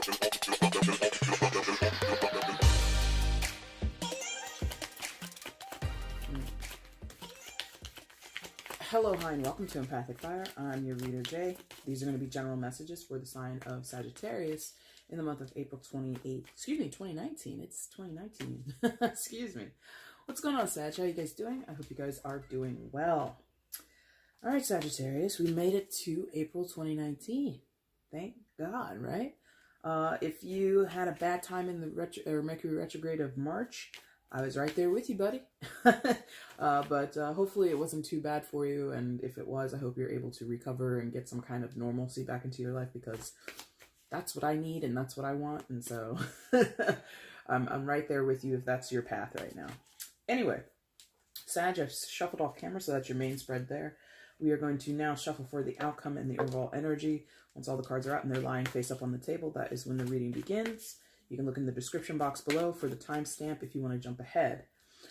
Hello, hi, and welcome to EmpathicFire. I'm your reader, Jay. These are going to be general messages for the sign of Sagittarius in the month of April 2019. It's 2019. Excuse me. What's going on, Sag? How are you guys doing? I hope you guys are doing well. All right, Sagittarius, we made it to April 2019. Thank God, right? If you had a bad time in the Mercury retrograde of March, I was right there with you, buddy. But hopefully it wasn't too bad for you. And if it was, I hope you're able to recover and get some kind of normalcy back into your life, because that's what I need and that's what I want. And so I'm right there with you if that's your path right now. Anyway, Sag, I've shuffled off camera, so that's your main spread there. We are going to now shuffle for the outcome and the overall energy. Once all the cards are out and they're lying face up on the table, that is when the reading begins. You can look in the description box below for the timestamp if you want to jump ahead.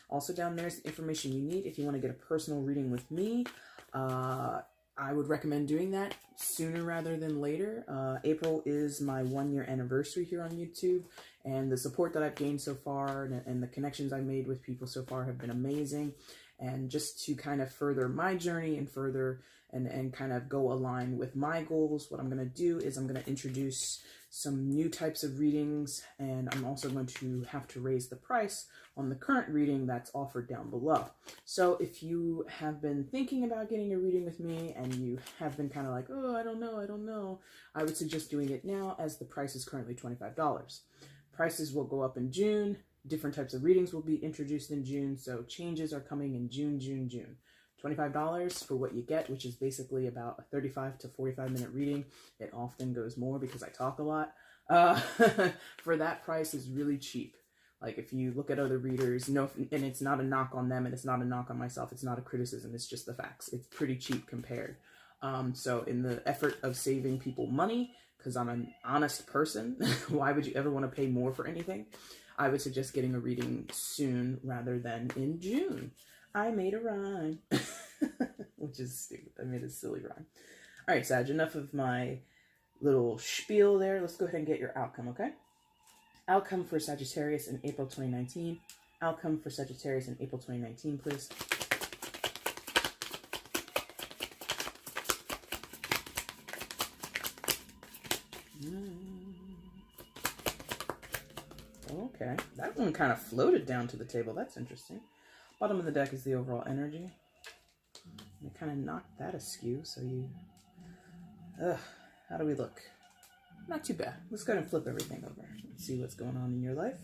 Also down there is the information you need if you want to get a personal reading with me. I would recommend doing that sooner rather than later. April is my 1-year anniversary here on YouTube, and the support that I've gained so far and the connections I've made with people so far have been amazing. And just to kind of further my journey and further and kind of go align with my goals, what I'm going to do is I'm going to introduce some new types of readings, and I'm also going to have to raise the price on the current reading that's offered down below. So if you have been thinking about getting a reading with me and you have been kind of like, oh, I don't know, I would suggest doing it now, as the price is currently $25. Prices will go up in June. Different types of readings will be introduced in June, so changes are coming in June. $25 for what you get, which is basically about a 35 to 45 minute reading. It often goes more because I talk a lot. For that price is really cheap. Like if you look at other readers, and it's not a knock on them and it's not a knock on myself. It's not a criticism. It's just the facts. It's pretty cheap compared. So in the effort of saving people money, because I'm an honest person, why would you ever want to pay more for anything? I would suggest getting a reading soon rather than in June. I made a rhyme, which is stupid. I made a silly rhyme. All right, Sag, enough of my little spiel there. Let's go ahead and get your outcome, okay? Outcome for Sagittarius in April 2019. Outcome for Sagittarius in April 2019, please. Okay, that one kind of floated down to the table. That's interesting. Bottom of the deck is the overall energy. It kind of knocked that askew, so you... how do we look? Not too bad. Let's go ahead and flip everything over. Let's see what's going on in your life.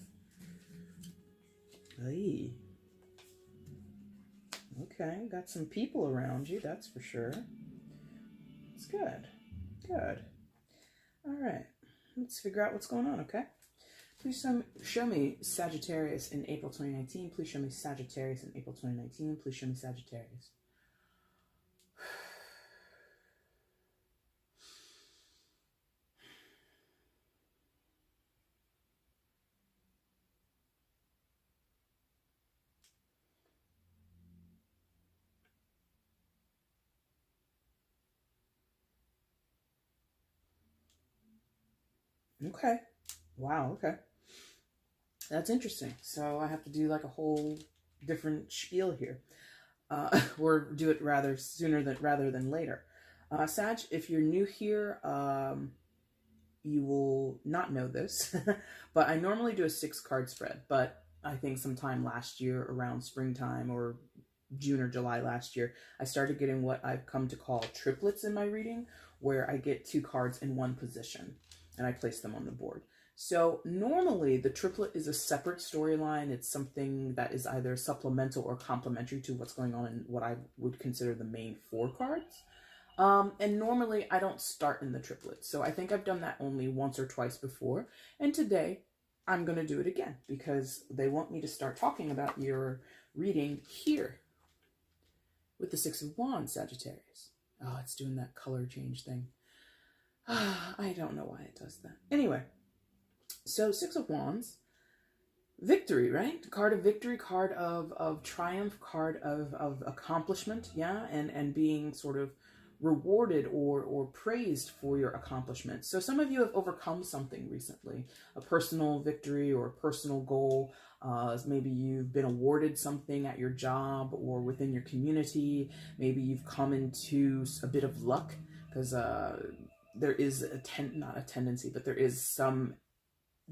Hey. Okay, got some people around you, that's for sure. It's good. Good. All right, let's figure out what's going on, okay? Please show me Sagittarius in April 2019. Please show me Sagittarius in April 2019. Please show me Sagittarius. Okay. Wow, okay. That's interesting. So I have to do like a whole different spiel here. Or do it rather than later. Sag, if you're new here, you will not know this, but I normally do a 6-card spread, but I think sometime last year around springtime or June or July last year, I started getting what I've come to call triplets in my reading, where I get 2 cards in one position and I place them on the board. So normally the triplet is a separate storyline. It's something that is either supplemental or complementary to what's going on in what I would consider the main 4 cards. And normally I don't start in the triplet. So I think I've done that only once or twice before. And today I'm going to do it again because they want me to start talking about your reading here with the 6 of Wands, Sagittarius. Oh, it's doing that color change thing. I don't know why it does that. Anyway. So 6 of Wands, victory, right? Card of victory, card of triumph, card of accomplishment, yeah? And being sort of rewarded or praised for your accomplishments. So some of you have overcome something recently, a personal victory or a personal goal. Maybe you've been awarded something at your job or within your community. Maybe you've come into a bit of luck because there is not a tendency, but there is some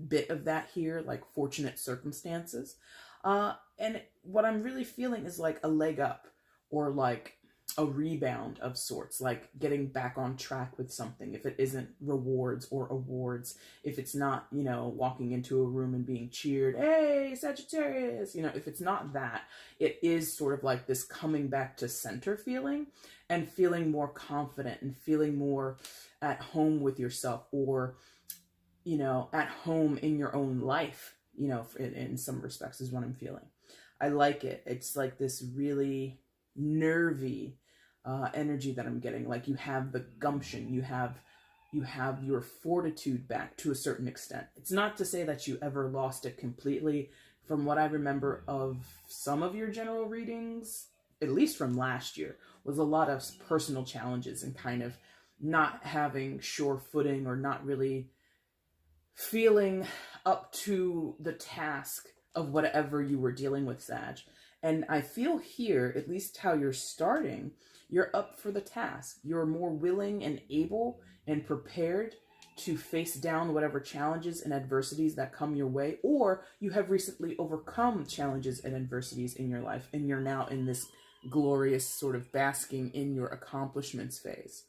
bit of that here, like fortunate circumstances. And what I'm really feeling is like a leg up or like a rebound of sorts, like getting back on track with something. If it isn't rewards or awards, if it's not, you know, walking into a room and being cheered, hey, Sagittarius, you know, if it's not that, it is sort of like this coming back to center feeling and feeling more confident and feeling more at home with yourself, or, you know, at home in your own life, you know, in some respects is what I'm feeling. I like it. It's like this really nervy energy that I'm getting. Like you have the gumption, you have your fortitude back to a certain extent. It's not to say that you ever lost it completely. From what I remember of some of your general readings, at least from last year, was a lot of personal challenges and kind of not having sure footing or not really feeling up to the task of whatever you were dealing with, Sag. And I feel here, at least how you're starting, you're up for the task. You're more willing and able and prepared to face down whatever challenges and adversities that come your way, or you have recently overcome challenges and adversities in your life, and you're now in this glorious sort of basking in your accomplishments phase.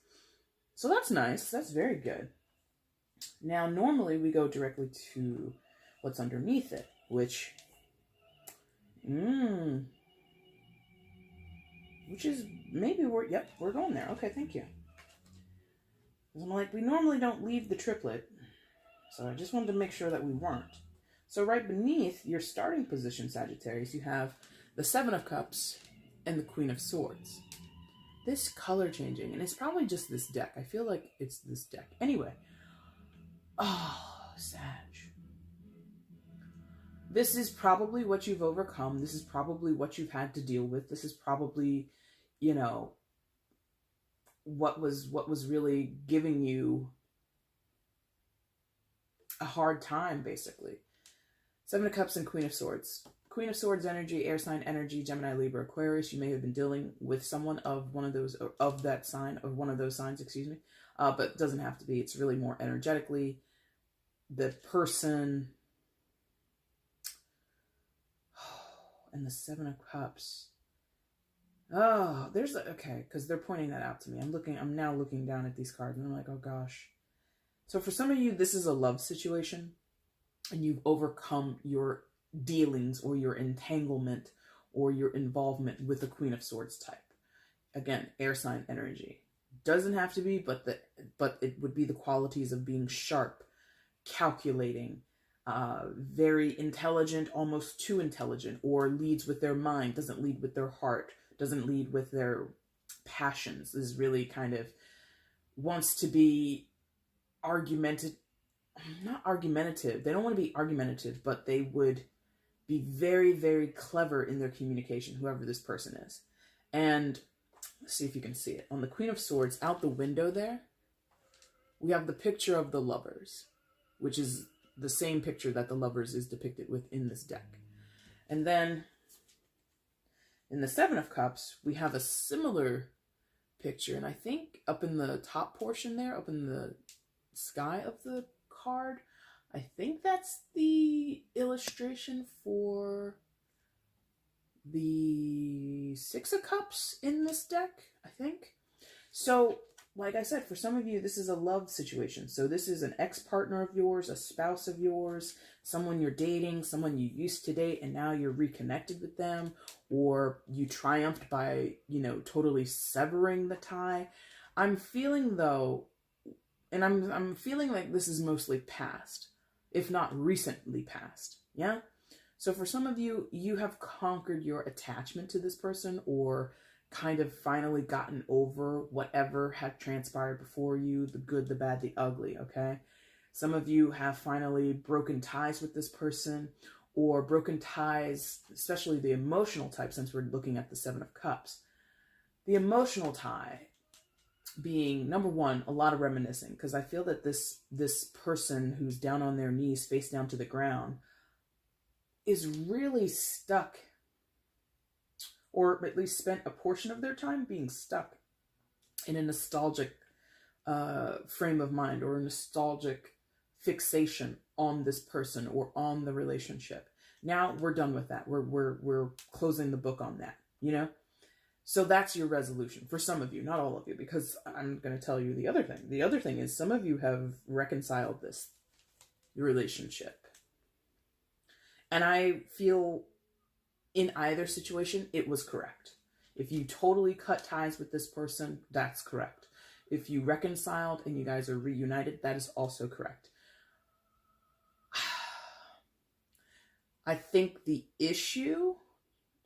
So that's nice. That's very good. Now, normally we go directly to what's underneath it, which is maybe we're going there. Okay, thank you. I'm like, we normally don't leave the triplet, so I just wanted to make sure that we weren't. So right beneath your starting position, Sagittarius, you have the Seven of Cups and the Queen of Swords. This color changing, and it's probably just this deck. I feel like it's this deck. Anyway. Oh, Sag. This is probably what you've overcome. This is probably what you've had to deal with. This is probably, you know, what was really giving you a hard time, basically. Seven of Cups and Queen of Swords. Queen of Swords energy, air sign energy, Gemini, Libra, Aquarius. You may have been dealing with someone of one of those, of that sign, of one of those signs, excuse me. But it doesn't have to be. It's really more energetically the person. And the Seven of Cups. Oh, okay, because they're pointing that out to me. I'm now looking down at these cards and I'm like, oh gosh. So for some of you, this is a love situation and you've overcome your dealings or your entanglement or your involvement with the Queen of Swords type. Again, air sign energy. Doesn't have to be, but it would be the qualities of being sharp, calculating, very intelligent, almost too intelligent, or leads with their mind, doesn't lead with their heart, doesn't lead with their passions. This is really kind of wants to be not argumentative. They don't want to be argumentative, but they would be very, very clever in their communication, whoever this person is. And let's see if you can see it. On the Queen of Swords, out the window there, we have the picture of the lovers, which is the same picture that the lovers is depicted with in this deck. And then in the Seven of Cups, we have a similar picture. And I think up in the top portion there, up in the sky of the card, I think that's the illustration for the Six of Cups in this deck, I think. So, like I said, for some of you, this is a love situation. So this is an ex-partner of yours, a spouse of yours, someone you're dating, someone you used to date, and now you're reconnected with them, or you triumphed by, you know, totally severing the tie. I'm feeling, though, and I'm feeling like this is mostly past, if not recently past, yeah? So for some of you, you have conquered your attachment to this person, or kind of finally gotten over whatever had transpired before you, the good, the bad, the ugly, okay? Some of you have finally broken ties with this person, or broken ties, especially the emotional type, since we're looking at the Seven of Cups. The emotional tie, being, number one, a lot of reminiscing, because I feel that this person who's down on their knees, face down to the ground, is really stuck, or at least spent a portion of their time being stuck in a nostalgic frame of mind, or a nostalgic fixation on this person or on the relationship. Now we're done with that. We're closing the book on that, you know? So that's your resolution for some of you, not all of you, because I'm going to tell you the other thing. The other thing is some of you have reconciled this relationship. And I feel in either situation, it was correct. If you totally cut ties with this person, that's correct. If you reconciled and you guys are reunited, that is also correct. I think the issue,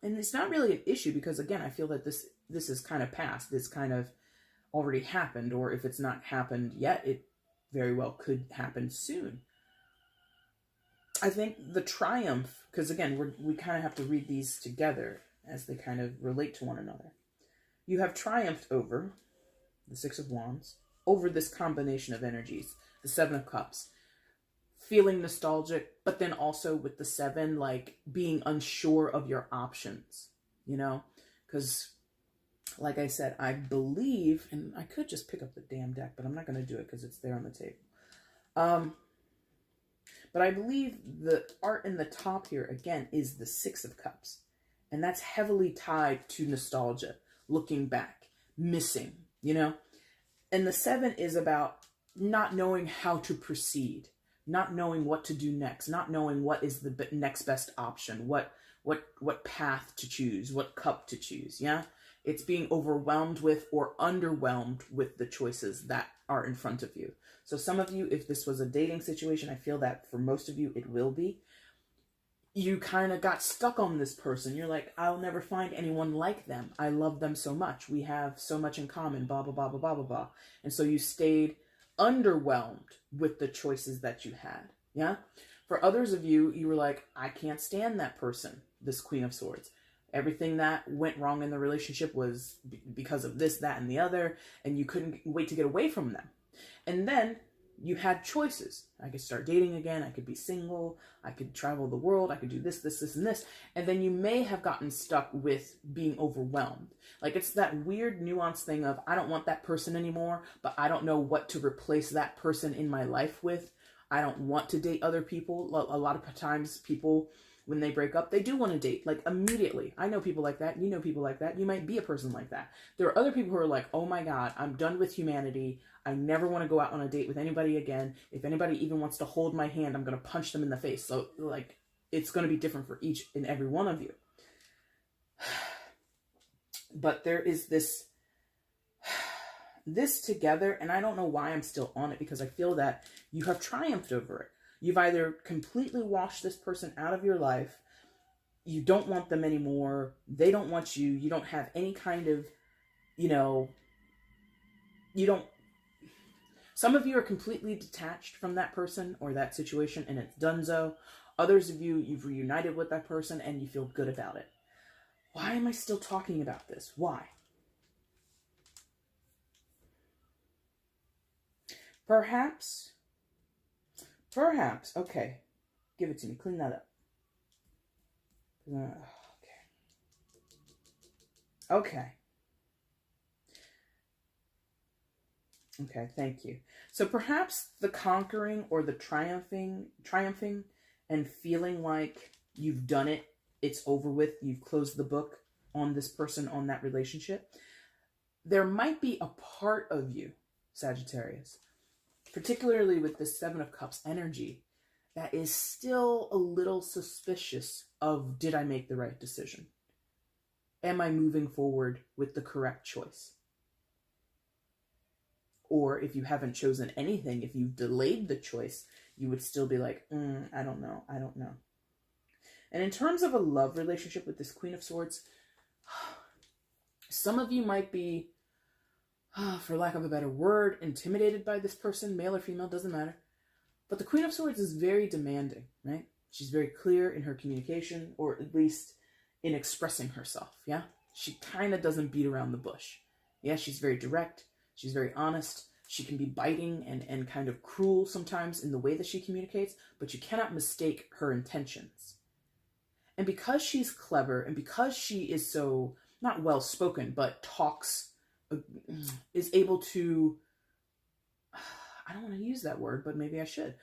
and it's not really an issue because, again, I feel that this is kind of past. This kind of already happened, or if it's not happened yet, it very well could happen soon. I think the triumph, because again, we kind of have to read these together as they kind of relate to one another. You have triumphed over the Six of Wands, over this combination of energies, the Seven of Cups, feeling nostalgic, but then also with the Seven, like being unsure of your options, you know, because like I said, I believe, and I could just pick up the damn deck, but I'm not going to do it because it's there on the table. But I believe the art in the top here, again, is the Six of Cups. And that's heavily tied to nostalgia, looking back, missing, you know? And the Seven is about not knowing how to proceed, not knowing what to do next, not knowing what is the next best option, what path to choose, what cup to choose, yeah? It's being overwhelmed with or underwhelmed with the choices that are in front of you. So some of you, if this was a dating situation, I feel that for most of you, it will be. You kind of got stuck on this person. You're like, I'll never find anyone like them. I love them so much. We have so much in common, blah, blah, blah, blah, blah, blah, blah. And so you stayed underwhelmed with the choices that you had. Yeah. For others of you, you were like, I can't stand that person, this Queen of Swords. Everything that went wrong in the relationship was because of this, that, and the other, and you couldn't wait to get away from them. And then you had choices. I could start dating again. I could be single. I could travel the world. I could do this, this, this, and this. And then you may have gotten stuck with being overwhelmed. Like it's that weird nuanced thing of, I don't want that person anymore, but I don't know what to replace that person in my life with. I don't want to date other people. A lot of times people, when they break up, they do want to date, like immediately. I know people like that. You know people like that. You might be a person like that. There are other people who are like, oh my God, I'm done with humanity. I never want to go out on a date with anybody again. If anybody even wants to hold my hand, I'm going to punch them in the face. So like, it's going to be different for each and every one of you. But there is this together, and I don't know why I'm still on it, because I feel that you have triumphed over it. You've either completely washed this person out of your life, you don't want them anymore, they don't want you, you don't have any kind of, you know, you don't, some of you are completely detached from that person or that situation and it's donezo. Others of you, you've reunited with that person and you feel good about it. Why am I still talking about this? Why? Perhaps, okay, give it to me, clean that up. Okay, thank you. So perhaps the conquering or the triumphing and feeling like you've done it, it's over with, you've closed the book on this person, on that relationship. There might be a part of you, Sagittarius, particularly with the Seven of Cups energy, that is still a little suspicious of, did I make the right decision? Am I moving forward with the correct choice? Or if you haven't chosen anything, if you've delayed the choice, you would still be like, I don't know. And in terms of a love relationship with this Queen of Swords, some of you might be, for lack of a better word, intimidated by this person, male or female, doesn't matter. But the Queen of Swords is very demanding, right? She's very clear in her communication, or at least in expressing herself, yeah? She kind of doesn't beat around the bush. Yeah, she's very direct. She's very honest. She can be biting and kind of cruel sometimes in the way that she communicates, but you cannot mistake her intentions. And because she's clever and because she is so, not well-spoken, but talks, is able to, I don't want to use that word, but maybe I should,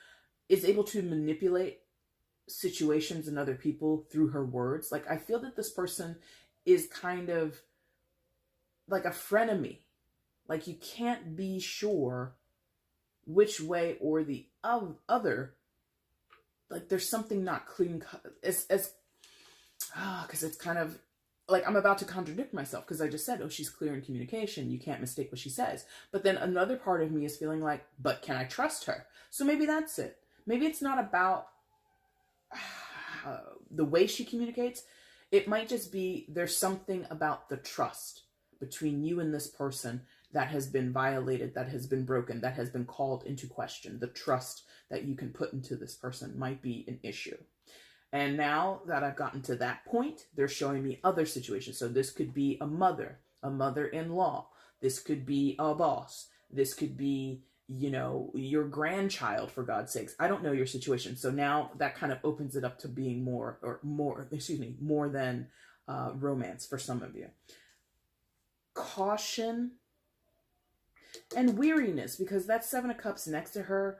is able to manipulate situations and other people through her words. Like, I feel that this person is kind of like a frenemy. Like, you can't be sure which way or the other. Like, there's something not clean cut. Because it's kind of like I'm about to contradict myself because I just said, oh, she's clear in communication. You can't mistake what she says. But then another part of me is feeling like, but can I trust her? So maybe that's it. Maybe it's not about the way she communicates. It might just be there's something about the trust between you and this person that has been violated, that has been broken, that has been called into question. The trust that you can put into this person might be an issue. And now that I've gotten to that point, they're showing me other situations. So this could be a mother-in-law. This could be a boss. This could be, you know, your grandchild, for God's sakes. I don't know your situation. So now that kind of opens it up to being more than romance for some of you. Caution and weariness, because that Seven of Cups next to her,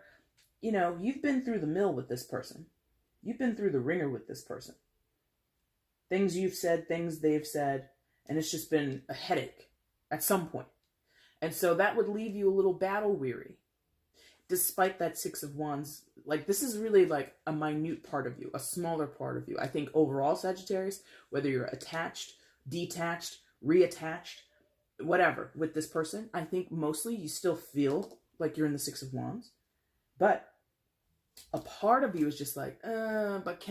you know, you've been through the mill with this person. You've been through the ringer with this person. Things you've said, things they've said, and it's just been a headache at some point. And so that would leave you a little battle weary. Despite that Six of Wands, like, this is really like a minute part of you, a smaller part of you. I think overall, Sagittarius, whether you're attached, detached, reattached, whatever, with this person, I think mostly you still feel like you're in the Six of Wands. But a part of you is just like, but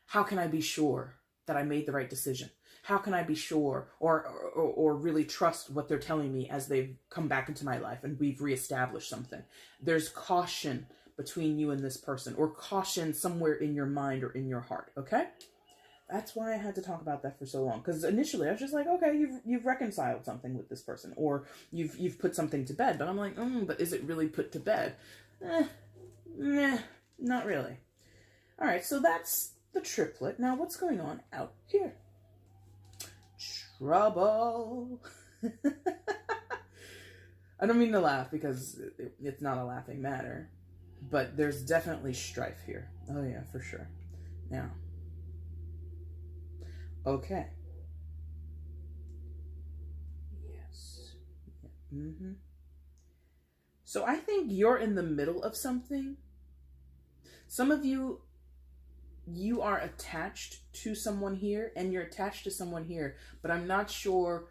how can I be sure that I made the right decision? How can I be sure or really trust what they're telling me as they've come back into my life and we've reestablished something? There's caution between you and this person, or caution somewhere in your mind or in your heart, okay? That's why I had to talk about that for so long. Because initially I was just like, okay, you've reconciled something with this person, or you've put something to bed. But I'm like, but is it really put to bed? Nah, not really. All right, so that's the triplet. Now what's going on out here? Trouble. I don't mean to laugh because it's not a laughing matter, but there's definitely strife here. Oh yeah, for sure. Now, okay. Yes. Mm-hmm. So I think you're in the middle of something. Some of you are attached to someone here, and you're attached to someone here, but I'm not sure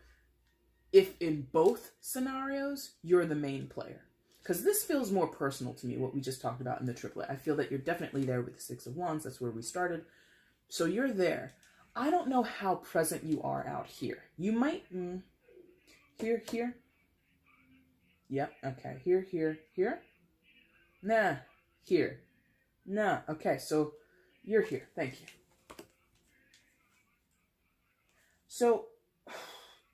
if in both scenarios you're the main player. Because this feels more personal to me, what we just talked about in the triplet. I feel that you're definitely there with the Six of Wands. That's where we started. So you're there. I don't know how present you are out here. You might, here. Yep, okay, here. Nah, here. Nah, okay, so you're here. Thank you. So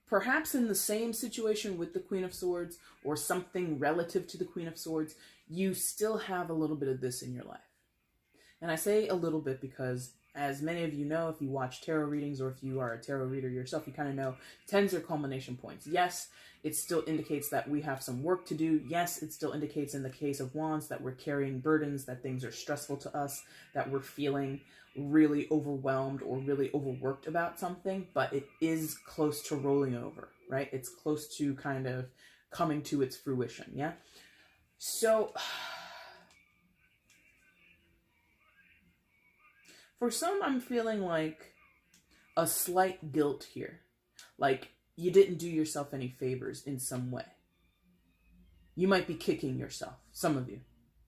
perhaps in the same situation with the Queen of Swords, or something relative to the Queen of Swords, you still have a little bit of this in your life. And I say a little bit because, as many of you know, if you watch tarot readings or if you are a tarot reader yourself, you kind of know tens are culmination points. Yes, it still indicates that we have some work to do. Yes, it still indicates in the case of Wands that we're carrying burdens, that things are stressful to us, that we're feeling really overwhelmed or really overworked about something, but it is close to rolling over, right? It's close to kind of coming to its fruition, yeah? So for some, I'm feeling like a slight guilt here. Like you didn't do yourself any favors in some way. You might be kicking yourself, some of you,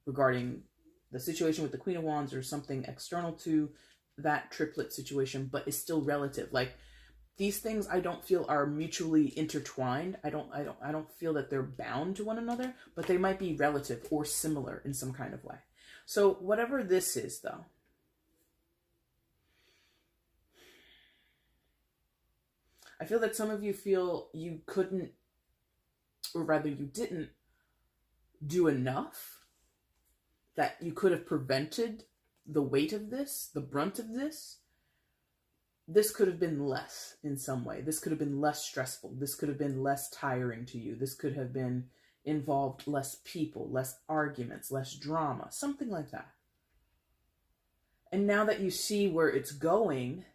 regarding the situation with the Queen of Wands or something external to that triplet situation, but is still relative. Like these things I don't feel are mutually intertwined. I don't feel that they're bound to one another, but they might be relative or similar in some kind of way. So whatever this is though, I feel that some of you feel you couldn't or rather you didn't do enough, that you could have prevented the weight of this, the brunt of this. This could have been less in some way. This could have been less stressful. This could have been less tiring to you. This could have been involved less people, less arguments, less drama, something like that. And now that you see where it's going,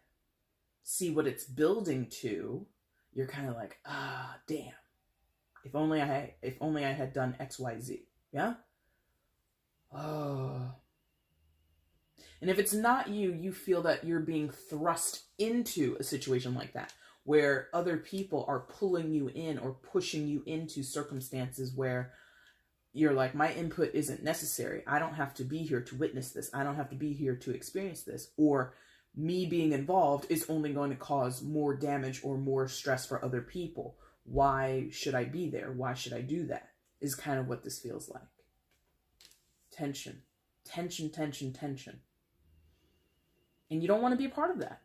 see what it's building to, you're kind of like, ah, damn. If only I had done X, Y, Z. Yeah? Oh. And if it's not you, you feel that you're being thrust into a situation like that, where other people are pulling you in or pushing you into circumstances where you're like, my input isn't necessary. I don't have to be here to witness this. I don't have to be here to experience this. Or me being involved is only going to cause more damage or more stress for other people. Why should I be there? Why should I do that? Is kind of what this feels like. Tension. Tension, tension, tension. And you don't want to be a part of that.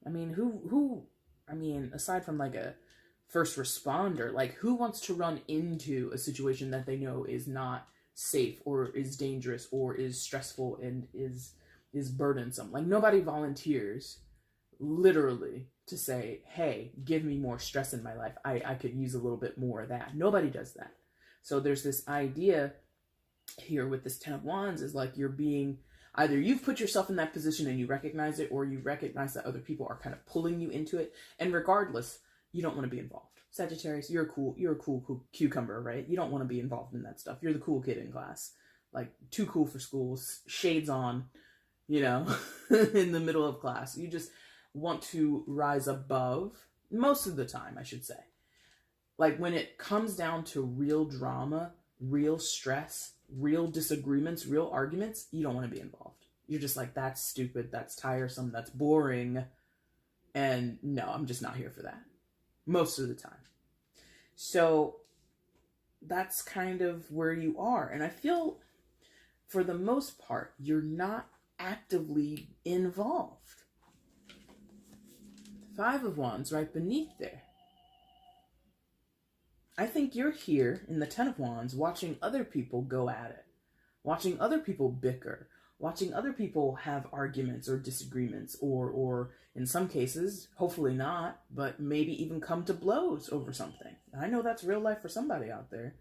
I mean, aside from like a first responder, like who wants to run into a situation that they know is not safe or is dangerous or is stressful and is burdensome? Like nobody volunteers literally to say, hey, give me more stress in my life. I could use a little bit more of that. Nobody does that. So there's this idea here with this 10 of Wands is like you're being, either you've put yourself in that position and you recognize it, or you recognize that other people are kind of pulling you into it. And regardless, you don't want to be involved. Sagittarius, you're a cool cucumber, right? You don't want to be involved in that stuff. You're the cool kid in class. Like, too cool for school, shades on, you know, in the middle of class. You just want to rise above, most of the time, I should say. Like, when it comes down to real drama, real stress, real disagreements, real arguments, you don't want to be involved. You're just like, that's stupid, that's tiresome, that's boring, and no, I'm just not here for that. Most of the time. So that's kind of where you are. And I feel, for the most part, you're not actively involved. 5 of Wands right beneath there. I think you're here in the 10 of Wands watching other people go at it, watching other people bicker, watching other people have arguments or disagreements, or in some cases, hopefully not, but maybe even come to blows over something. I know that's real life for somebody out there.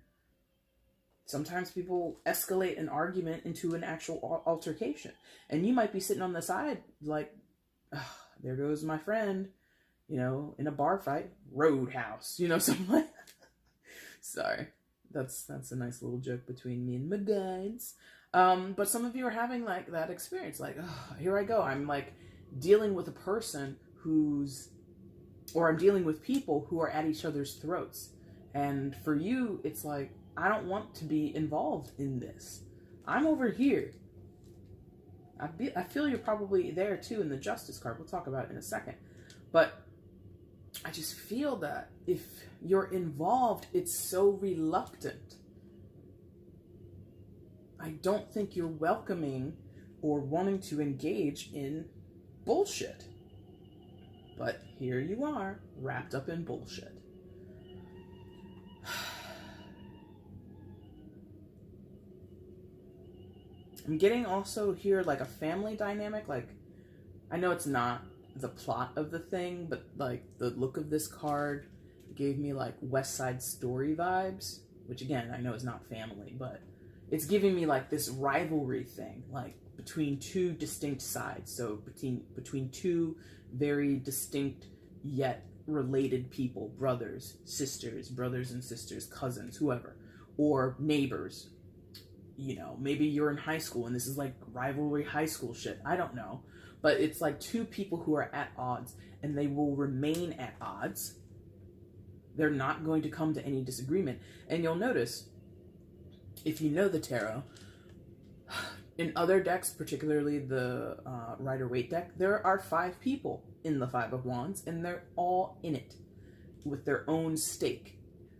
Sometimes people escalate an argument into an actual altercation, and you might be sitting on the side like, oh, there goes my friend, you know, in a bar fight, roadhouse, you know, something like that. Sorry, that's a nice little joke between me and my guides. But some of you are having like that experience, like, oh, here I go. I'm like dealing with a person I'm dealing with people who are at each other's throats. And for you, it's like, I don't want to be involved in this. I'm over here. I feel you're probably there too in the Justice card. We'll talk about it in a second. But I just feel that if you're involved, it's so reluctant. I don't think you're welcoming or wanting to engage in bullshit. But here you are, wrapped up in bullshit. I'm getting also here like a family dynamic. Like, I know it's not the plot of the thing, but like the look of this card gave me like West Side Story vibes, which again, I know is not family, but it's giving me like this rivalry thing, like between two distinct sides. So between two very distinct yet related people, brothers and sisters, cousins, whoever, or neighbors. You know, maybe you're in high school and this is like rivalry high school shit. I don't know. But it's like two people who are at odds, and they will remain at odds. They're not going to come to any disagreement. And you'll notice, if you know the tarot, in other decks, particularly the Rider-Waite deck, there are 5 people in the 5 of Wands, and they're all in it with their own stake.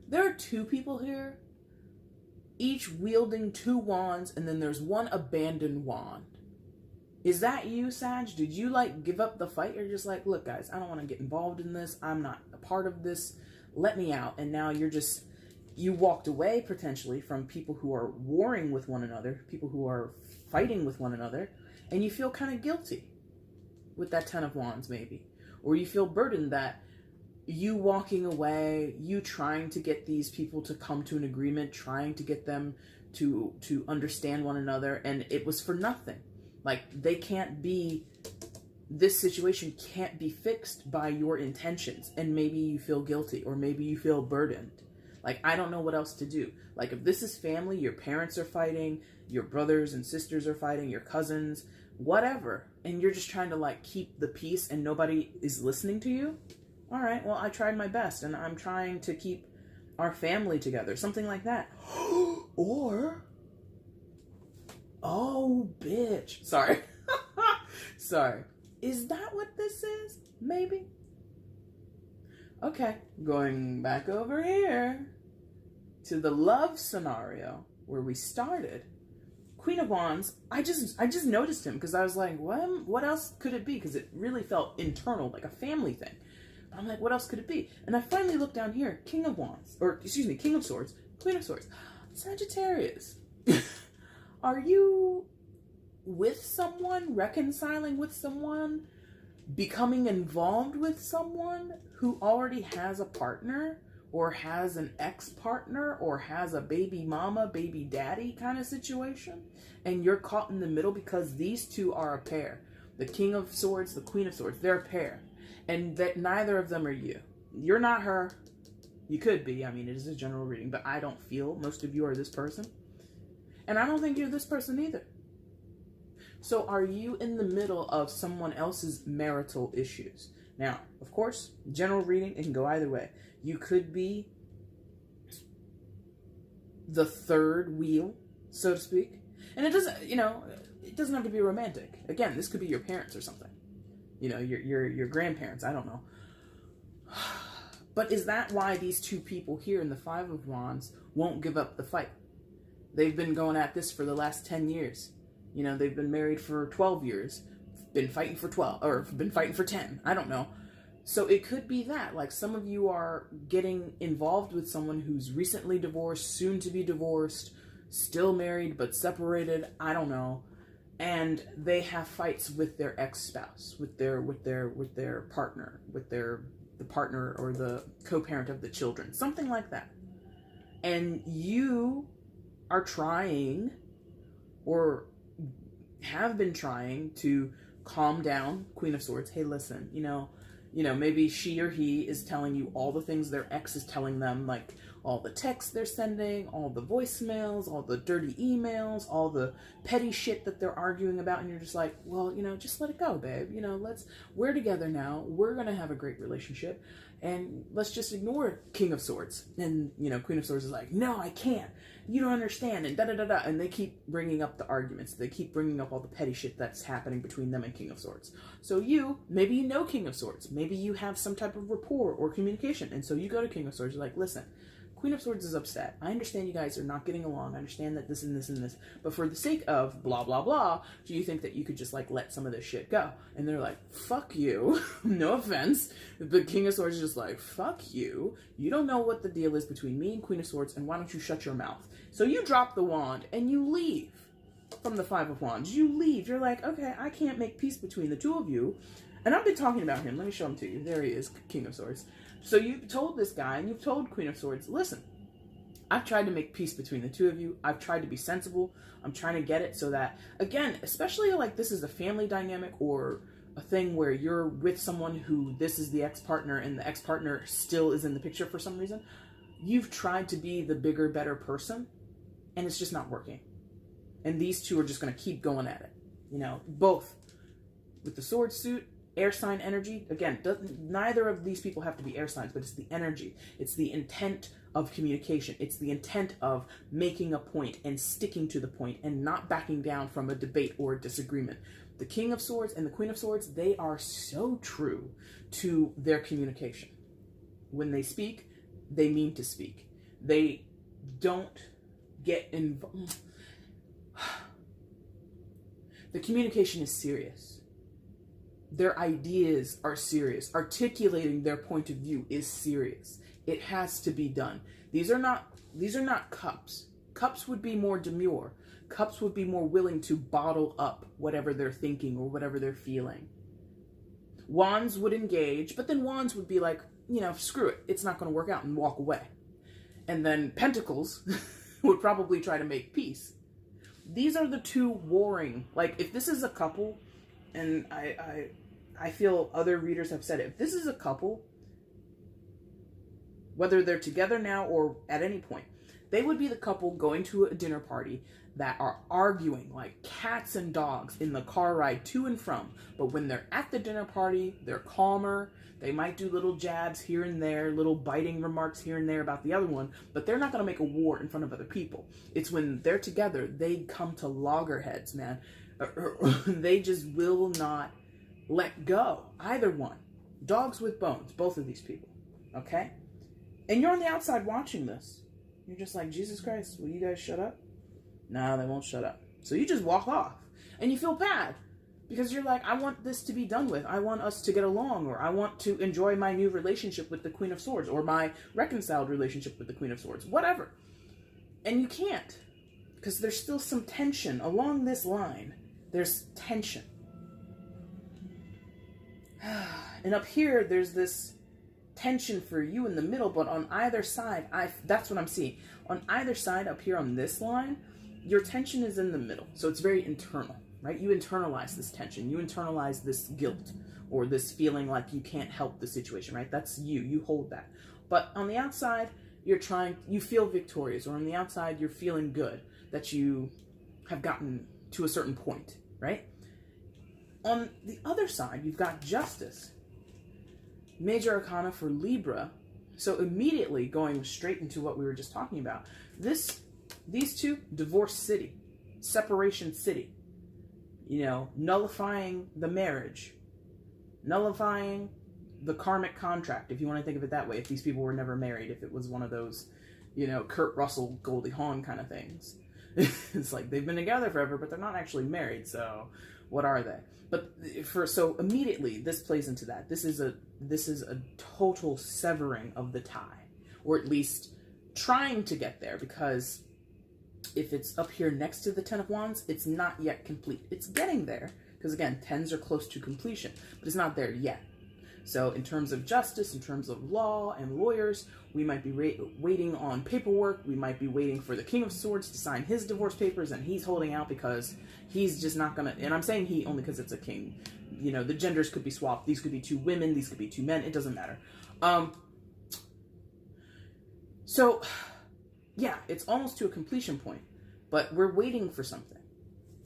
There are 2 people here, each wielding 2 wands, and then there's one abandoned wand. Is that you, Sag? Did you like give up the fight? You're just like, look guys, I don't want to get involved in this. I'm not a part of this. Let me out. And now you're just you walked away potentially from people who are warring with one another, people who are fighting with one another, and you feel kind of guilty with that Ten of Wands maybe. Or you feel burdened that you walking away, you trying to get these people to come to an agreement, trying to get them to understand one another, and it was for nothing. Like, this situation can't be fixed by your intentions, and maybe you feel guilty, or maybe you feel burdened. Like, I don't know what else to do. Like, if this is family, your parents are fighting, your brothers and sisters are fighting, your cousins, whatever, and you're just trying to, like, keep the peace and nobody is listening to you, all right, well, I tried my best, and I'm trying to keep our family together, something like that. Or, oh, bitch. Sorry. Sorry. Is that what this is? Maybe. Okay, going back over here to the love scenario where we started. Queen of Wands, I just noticed him because I was like, what else could it be? Because it really felt internal, like a family thing. But I'm like, what else could it be? And I finally looked down here, King of Wands, or excuse me, King of Swords, Queen of Swords, Sagittarius. Are you with someone, reconciling with someone, becoming involved with someone who already has a partner, or has an ex-partner, or has a baby mama, baby daddy kind of situation, and you're caught in the middle because these two are a pair. The King of Swords, the Queen of Swords, they're a pair, and that neither of them are you. You're not her. You could be. I mean, it is a general reading, but I don't feel most of you are this person, and I don't think you're this person either. So are you in the middle of someone else's marital issues? Now, of course, general reading, it can go either way. You could be the third wheel, so to speak. And it doesn't, it doesn't have to be romantic. Again, this could be your parents or something. Your grandparents, I don't know. But is that why these two people here in the Five of Wands won't give up the fight? They've been going at this for the last 10 years. They've been married for 12 years, been fighting for 12, or been fighting for 10. I don't know. So it could be that, like, some of you are getting involved with someone who's recently divorced, soon to be divorced, still married but separated, I don't know. And they have fights with their ex-spouse, with their partner, with the partner or the co-parent of the children, something like that. And you are trying, or have been trying, to calm down, Queen of Swords. Hey, listen, maybe she or he is telling you all the things their ex is telling them, like all the texts they're sending, all the voicemails, all the dirty emails, all the petty shit that they're arguing about, and you're just like, well, just let it go, babe. We're together now. We're going to have a great relationship, and let's just ignore King of Swords. And, Queen of Swords is like, no, I can't. You don't understand, and da-da-da-da. And they keep bringing up the arguments. They keep bringing up all the petty shit that's happening between them and King of Swords. So maybe you know King of Swords. Maybe you have some type of rapport or communication. And so you go to King of Swords. You're like, listen, Queen of Swords is upset. I understand you guys are not getting along. I understand that this and this and this. But for the sake of blah, blah, blah, do you think that you could just, like, let some of this shit go? And they're like, fuck you. No offense. The King of Swords is just like, fuck you. You don't know what the deal is between me and Queen of Swords, and why don't you shut your mouth? So you drop the wand and you leave from the Five of Wands. You leave. You're like, okay, I can't make peace between the two of you. And I've been talking about him. Let me show him to you. There he is, King of Swords. So you've told this guy, and you've told Queen of Swords, listen, I've tried to make peace between the two of you. I've tried to be sensible. I'm trying to get it so that, again, especially like this is a family dynamic or a thing where you're with someone who this is the ex-partner and the ex-partner still is in the picture for some reason. You've tried to be the bigger, better person, and it's just not working. And these two are just going to keep going at it. Both with the sword suit, air sign energy. Again, neither of these people have to be air signs, but it's the energy. It's the intent of communication. It's the intent of making a point and sticking to the point and not backing down from a debate or a disagreement. The King of Swords and the Queen of Swords, they are so true to their communication. When they speak, they mean to speak. They don't get involved. The communication is serious. their ideas are serious. Articulating their point of view is serious. It has to be done. These are not cups. Cups would be more demure. Cups would be more willing to bottle up whatever they're thinking or whatever they're feeling. Wands would engage, but then Wands would be like, you know, screw it. It's not going to work out, and walk away. And then Pentacles would probably try to make peace. These are the two warring, like if this is a couple, and I feel other readers have said it, if this is a couple, whether they're together now or at any point, they would be the couple going to a dinner party that are arguing like cats and dogs in the car ride to and from. But when they're at the dinner party, they're calmer. They might do little jabs here and there, little biting remarks here and there about the other one, but they're not going to make a war in front of other people. It's when they're together, they come to loggerheads, man. They just will not let go. Either one. Dogs with bones, both of these people. Okay? And you're on the outside watching this. You're just like, Jesus Christ, will you guys shut up? No, they won't shut up. So you just walk off. And you feel bad. Because you're like, I want this to be done with. I want us to get along. Or I want to enjoy my new relationship with the Queen of Swords. Or my reconciled relationship with the Queen of Swords. Whatever. And you can't. Because there's still some tension. Along this line, there's tension. And up here, there's this tension for you in the middle. But on either side, that's what I'm seeing. On either side, up here on this line, your tension is in the middle. So it's very internal, right? You internalize this tension. You internalize this guilt or this feeling like you can't help the situation, right? That's you. You hold that. But on the outside, you feel victorious. Or on the outside, you're feeling good that you have gotten to a certain point, right? On the other side, you've got Justice. Major Arcana for Libra. So immediately going straight into what we were just talking about. These two, divorce city, separation city, you know, nullifying the marriage, nullifying the karmic contract, if you want to think of it that way, if these people were never married, if it was one of those, you know, Kurt Russell, Goldie Hawn kind of things. It's like they've been together forever, but they're not actually married, so what are they? But so immediately this plays into that. This is a total severing of the tie, or at least trying to get there, because if it's up here next to the Ten of Wands, it's not yet complete. It's getting there, because again, tens are close to completion, but it's not there yet. So in terms of justice, in terms of law and lawyers, we might be waiting on paperwork. We might be waiting for the King of Swords to sign his divorce papers, and he's holding out because he's just not gonna, and I'm saying he only because it's a king. You know, the genders could be swapped. These could be two women. These could be two men. It doesn't matter. So, yeah, it's almost to a completion point, but we're waiting for something.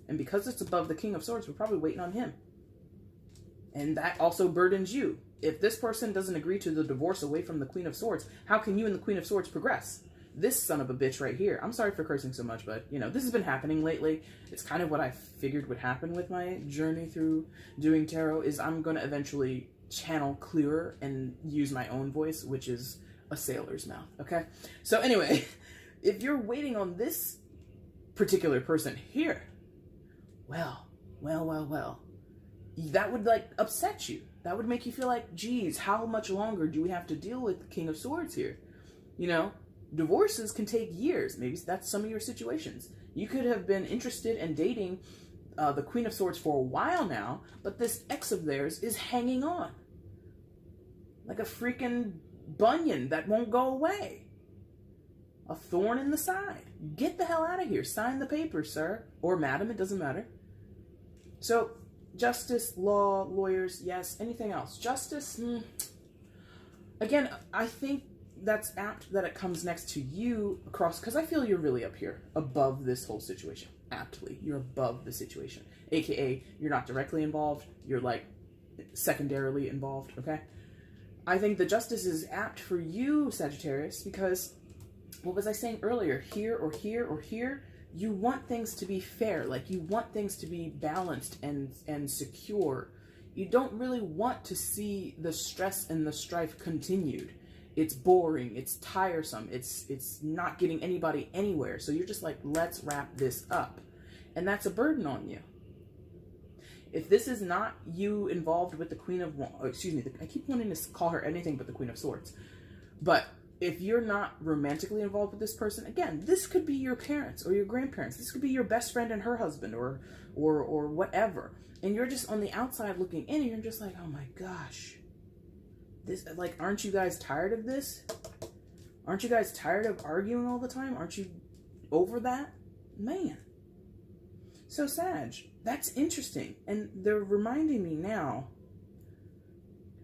And because it's above the King of Swords, we're probably waiting on him. And that also burdens you. If this person doesn't agree to the divorce away from the Queen of Swords, how can you and the Queen of Swords progress? This son of a bitch right here. I'm sorry for cursing so much, but, you know, this has been happening lately. It's kind of what I figured would happen with my journey through doing tarot, is I'm going to eventually channel clearer and use my own voice, which is a sailor's mouth, okay? So anyway, if you're waiting on this particular person here, well, that would, like, upset you. That would make you feel like, geez, how much longer do we have to deal with the King of Swords here? You know, divorces can take years. Maybe that's some of your situations. You could have been interested in dating the Queen of Swords for a while now, but this ex of theirs is hanging on. Like a freaking bunion that won't go away. A thorn in the side. Get the hell out of here. Sign the papers, sir. Or madam, it doesn't matter. So, justice, law, lawyers, yes. Anything else? Justice, again, I think that's apt that it comes next to you across, because I feel you're really up here, above this whole situation. Aptly, you're above the situation. AKA, you're not directly involved, you're like secondarily involved, okay? I think the justice is apt for you, Sagittarius, because, what was I saying earlier? Here or here or here, you want things to be fair. Like, you want things to be balanced and secure. You don't really want to see the stress and the strife continued. It's boring, it's tiresome, it's not getting anybody anywhere. So you're just like, let's wrap this up. And that's a burden on you. If this is not you involved with the Queen of Wands, excuse me, I keep wanting to call her anything but the Queen of Swords. But if you're not romantically involved with this person, again, this could be your parents or your grandparents. This could be your best friend and her husband or whatever. And you're just on the outside looking in and you're just like, oh my gosh. This, like, aren't you guys tired of this? Aren't you guys tired of arguing all the time? Aren't you over that? Man. So Sag, that's interesting. And they're reminding me now.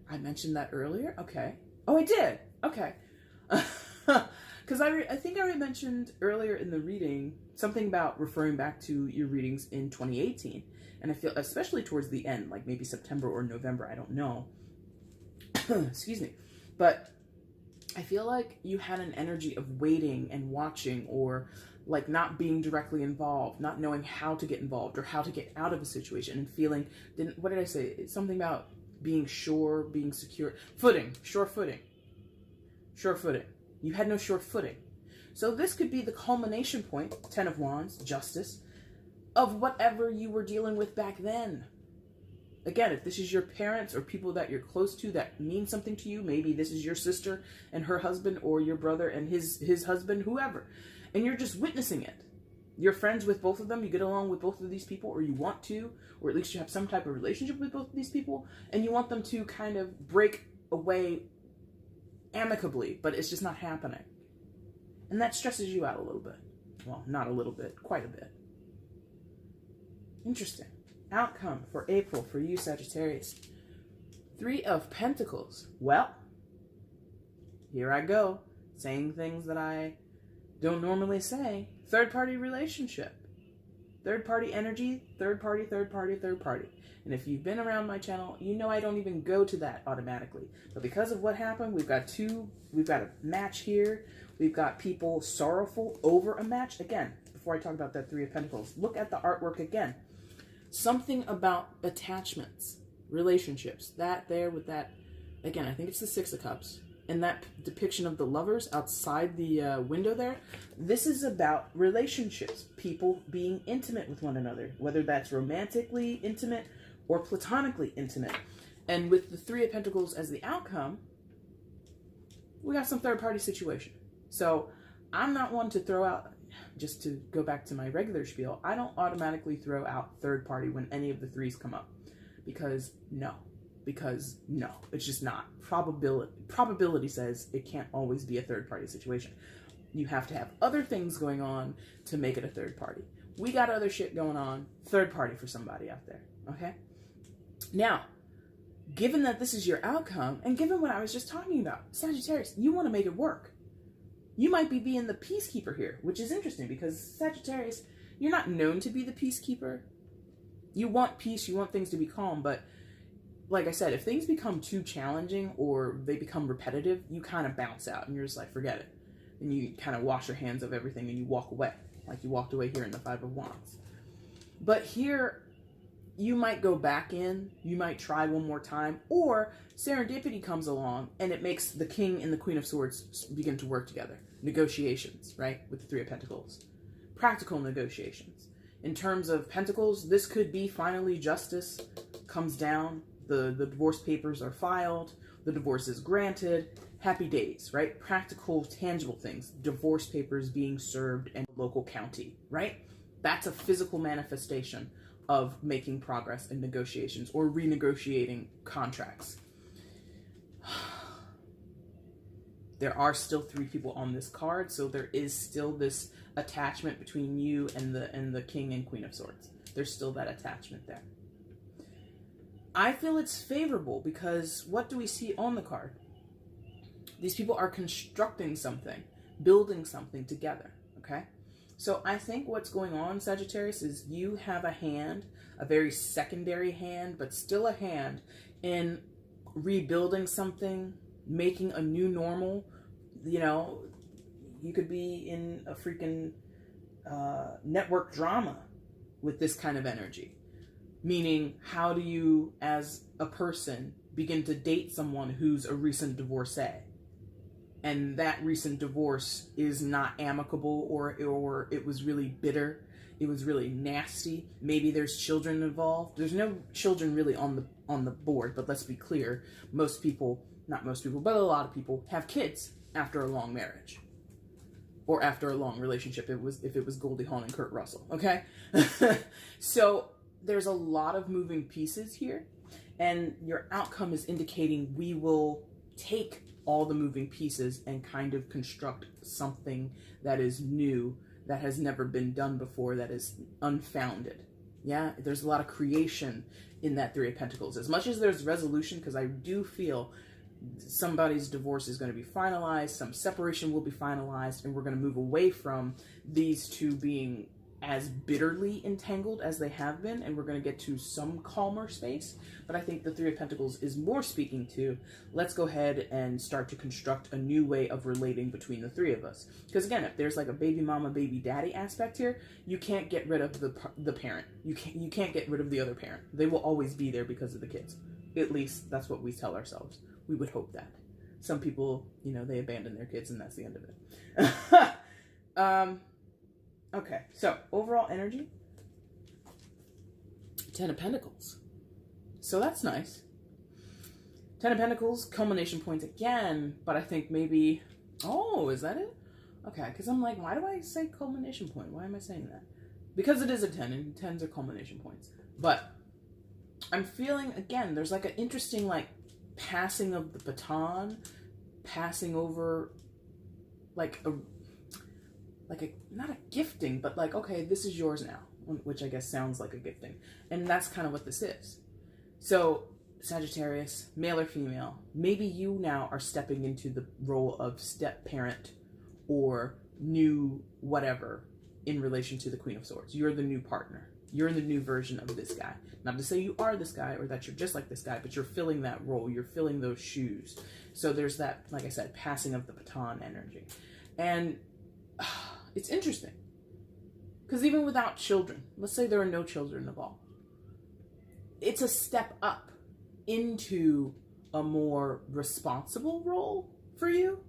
I mentioned that earlier? Okay. Oh, I did. Okay. Because I think I already mentioned earlier in the reading something about referring back to your readings in 2018. And I feel, especially towards the end, like maybe September or November, I don't know. Excuse me. But I feel like you had an energy of waiting and watching, or like not being directly involved, not knowing how to get involved or how to get out of a situation, and feeling, what did I say? It's something about being sure, being secure. Footing, sure footing. Sure footing. You had no sure footing. So this could be the culmination point, 10 of Wands, justice, of whatever you were dealing with back then. Again, if this is your parents or people that you're close to that mean something to you, maybe this is your sister and her husband, or your brother and his husband, whoever, and you're just witnessing it. You're friends with both of them, you get along with both of these people, or you want to, or at least you have some type of relationship with both of these people, and you want them to kind of break away amicably, but it's just not happening. And that stresses you out a little bit. Well, not a little bit, quite a bit. Interesting. Outcome for April for you, Sagittarius. 3 of Pentacles. Well, here I go, saying things that I don't normally say. Third party relationship. Third party energy, third party, third party, third party. And if you've been around my channel, you know I don't even go to that automatically. But because of what happened, we've got a match here. We've got people sorrowful over a match. Again, before I talk about that 3 of Pentacles, look at the artwork again. Something about attachments, relationships, that there with that. Again, I think it's the 6 of Cups. And that depiction of the lovers outside the window there, this is about relationships, people being intimate with one another, whether that's romantically intimate or platonically intimate. And with the 3 of Pentacles as the outcome, we got some third-party situation. So I'm not one to throw out, just to go back to my regular spiel, I don't automatically throw out third-party when any of the 3s come up. Because no, it's just not. Probability says it can't always be a third-party situation. You have to have other things going on to make it a third party. We got other shit going on, third party for somebody out there, okay? Now, given that this is your outcome, and given what I was just talking about, Sagittarius, you want to make it work. You might be being the peacekeeper here, which is interesting because Sagittarius, you're not known to be the peacekeeper. You want peace, you want things to be calm, but like I said, if things become too challenging or they become repetitive, you kind of bounce out and you're just like, forget it. And you kind of wash your hands of everything and you walk away, like you walked away here in the 5 of Wands. But here, you might go back in, you might try one more time, or serendipity comes along and it makes the King and the Queen of Swords begin to work together. Negotiations, right? With the 3 of Pentacles. Practical negotiations. In terms of Pentacles, this could be finally justice comes down. The divorce papers are filed, the divorce is granted, happy days, right? Practical, tangible things, divorce papers being served in a local county, right? That's a physical manifestation of making progress in negotiations or renegotiating contracts. There are still 3 people on this card, so there is still this attachment between you and the King and Queen of Swords. There's still that attachment there. I feel it's favorable because what do we see on the card? These people are constructing something, building something together, okay? So I think what's going on, Sagittarius, is you have a hand, a very secondary hand, but still a hand in rebuilding something, making a new normal. You know, you could be in a freaking network drama with this kind of energy. Meaning, how do you, as a person, begin to date someone who's a recent divorcee? And that recent divorce is not amicable, or it was really bitter. It was really nasty. Maybe there's children involved. There's no children really on the board, but let's be clear. Most people, not most people, but a lot of people have kids after a long marriage. Or after a long relationship, if it was Goldie Hawn and Kurt Russell, okay? So there's a lot of moving pieces here, and your outcome is indicating we will take all the moving pieces and kind of construct something that is new, that has never been done before, that is unfounded. Yeah, there's a lot of creation in that Three of Pentacles. As much as there's resolution, because I do feel somebody's divorce is going to be finalized, some separation will be finalized, and we're going to move away from these two being as bitterly entangled as they have been, and we're going to get to some calmer space. But I think the Three of Pentacles is more speaking to, let's go ahead and start to construct a new way of relating between the three of us. Because again, if there's like a baby mama, baby daddy aspect here, you can't get rid of the parent. You can't get rid of the other parent. They will always be there because of the kids. At least that's what we tell ourselves. We would hope that. Some people, you know, they abandon their kids and that's the end of it. Okay, so overall energy, 10 of Pentacles. So that's nice. 10 of Pentacles, culmination points again, but I think maybe, oh, is that it? Okay, because I'm like, why do I say culmination point? Why am I saying that? Because it is a 10, and 10s are culmination points. But I'm feeling, again, there's like an interesting, like, passing of the baton, passing over, like a, not a gifting, but like, okay, this is yours now, which I guess sounds like a gifting. And that's kind of what this is. So, Sagittarius, male or female, maybe you now are stepping into the role of step parent or new whatever in relation to the Queen of Swords. You're the new partner. You're the new version of this guy. Not to say you are this guy or that you're just like this guy, but you're filling that role. You're filling those shoes. So there's that, like I said, passing of the baton energy. And it's interesting. Because even without children, let's say there are no children involved, it's a step up into a more responsible role for you.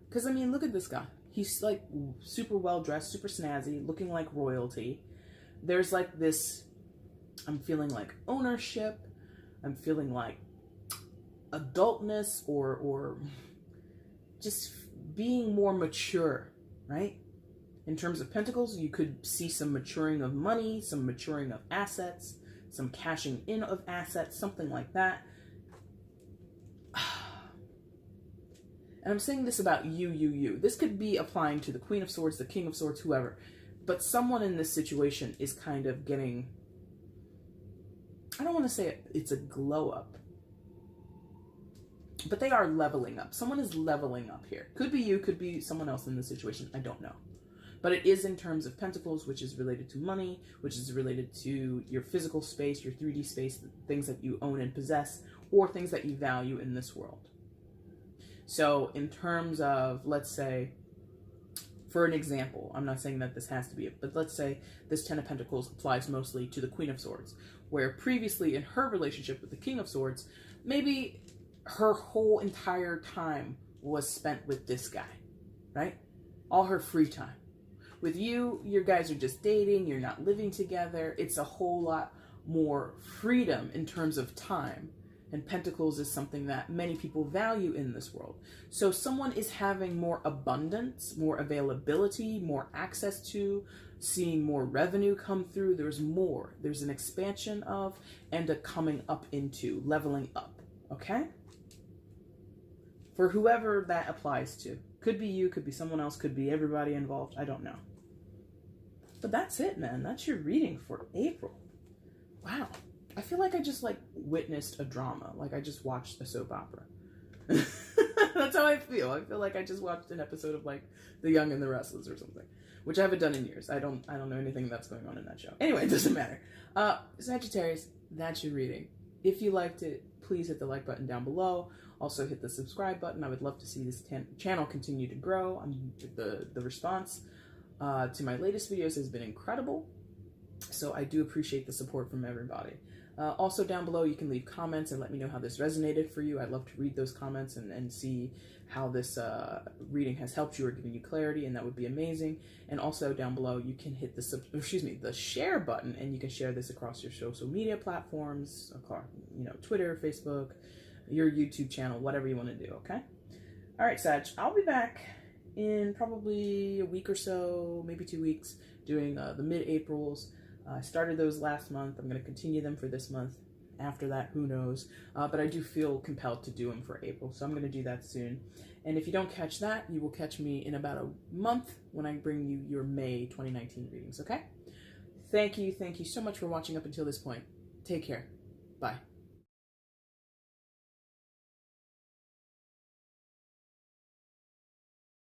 Because, I mean, look at this guy. He's like super well dressed, super snazzy, looking like royalty. There's like this, I'm feeling like ownership. I'm feeling like adultness or just being more mature, right? In terms of Pentacles, you could see some maturing of money, some maturing of assets, some cashing in of assets, something like that. And I'm saying this about you. This could be applying to the Queen of Swords, the King of Swords, whoever. But someone in this situation is kind of getting, I don't want to say it's a glow up, but they are leveling up. Someone is leveling up here. Could be you, could be someone else in this situation. I don't know. But it is in terms of Pentacles, which is related to money, which is related to your physical space, your 3D space, things that you own and possess, or things that you value in this world. So in terms of, let's say, for an example, I'm not saying that this has to be it, but let's say this 10 of Pentacles applies mostly to the Queen of Swords, where previously in her relationship with the King of Swords, maybe her whole entire time was spent with this guy, right? All her free time. With you, you guys are just dating, you're not living together. It's a whole lot more freedom in terms of time. And Pentacles is something that many people value in this world. So someone is having more abundance, more availability, more access to, seeing more revenue come through. There's more. There's an expansion of and a coming up into, leveling up. Okay? For whoever that applies to. Could be you, could be someone else, could be everybody involved. I don't know. But that's it, man. That's your reading for April. Wow. I feel like I just like witnessed a drama. Like I just watched a soap opera. That's how I feel. I feel like I just watched an episode of like The Young and the Restless or something, which I haven't done in years. I don't know anything that's going on in that show. Anyway, it doesn't matter. Sagittarius, that's your reading. If you liked it, please hit the like button down below. Also hit the subscribe button. I would love to see this channel continue to grow. The response to my latest videos has been incredible. So I do appreciate the support from everybody. Also down below, you can leave comments and let me know how this resonated for you. I'd love to read those comments and see how this reading has helped you or given you clarity, and that would be amazing. And also down below, you can hit the share button, and you can share this across your social media platforms, across, Twitter, Facebook, your YouTube channel, whatever you want to do, okay? All right, Sag, I'll be back in probably a week or so, maybe 2 weeks, doing the mid-Aprils. I started those last month. I'm going to continue them for this month. After that, who knows? But I do feel compelled to do them for April, so I'm going to do that soon. And if you don't catch that, you will catch me in about a month when I bring you your May 2019 readings, okay? Thank you so much for watching up until this point. Take care. Bye.